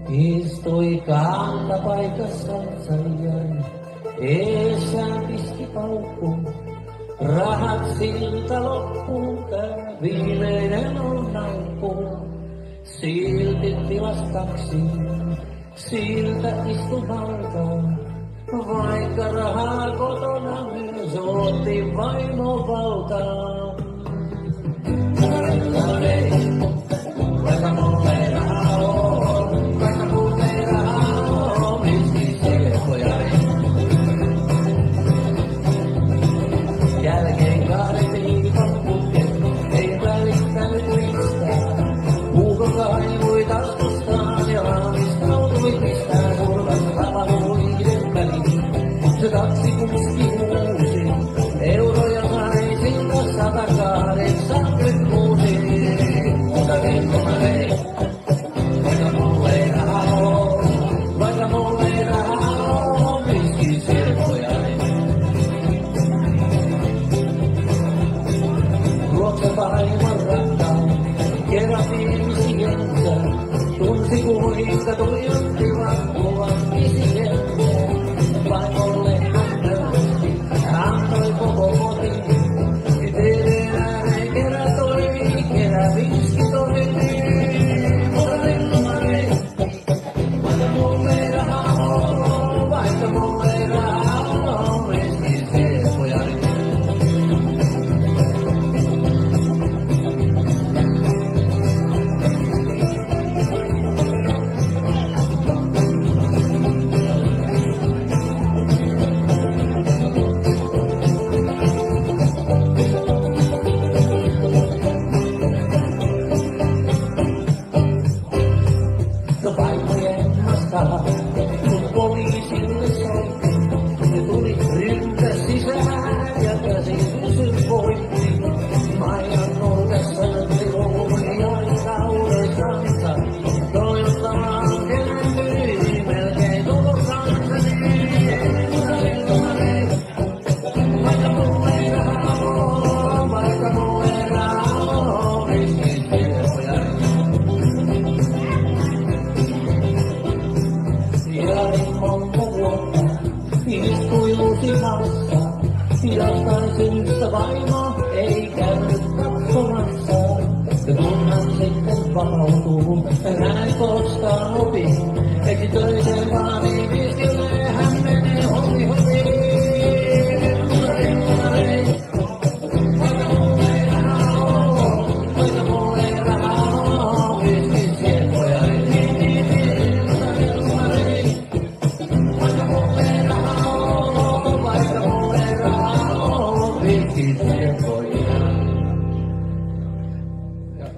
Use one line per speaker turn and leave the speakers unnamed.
Istui kantapaikassansa jäi, eessään pisti paukkuun. Rahat siltä loppuun, tää viimeinen on naukkuun. Silti tilas taksi, siltä istumalta. Vaikka rahaa kotona myös otti vaimo valtaa. Vaikka mulla ei rahaa oo, vaikka mulla ei rahaa oo, miksi selkoja jälkeen 2 viikon putken, ei välittänyt mistään. Puuko kaivui taskustaan ja valmistautui pistää kurvassa rapahuiden väliin. Se taksikuski huusi, euroja sai siltä 186. Mutta vittu mä vein, vaikka mulla ei rahaa oo, vaikka mulla ei rahaa oo, miksi selkoja Ruokse vaimon rakkaan, kerran ihmisiensä, tunsi kuinka tuijotti vappua isiensä. Vaimolle hän nöyrästi, antoi koko kotiin, eteen ääneen kerä viski toimii. Mutta vittu mä vein, vaikka mulla ei rahaa oo, vaikka mulla ei rahaa oo, miksi selkoja kun poliisille soitti, ne tuli ryntäs sisään ja käsi pysyn voitti. Maijan nurkassa näytti luuli ja kaudestansa, toivottamaan kenen tyyli melkein tulokansani. Vaikka mulla ei rahaa oo, vaikka mulla ei rahaa oo, miksi selkoja jäin monta vuotta, istui lusimassa, jostain syystä vaimo ei käynyt katsomassa. Ja kun hän sitten vapautuu, hän koskaan opi, eki töiden vaan ei viskille, hän menee hovi hovi. Vaikka mulla ei rahaa oo, vaikka mulla ei rahaa oo, miksi selkoja Vaikka mulla ei rahaa oo, miksi selkoja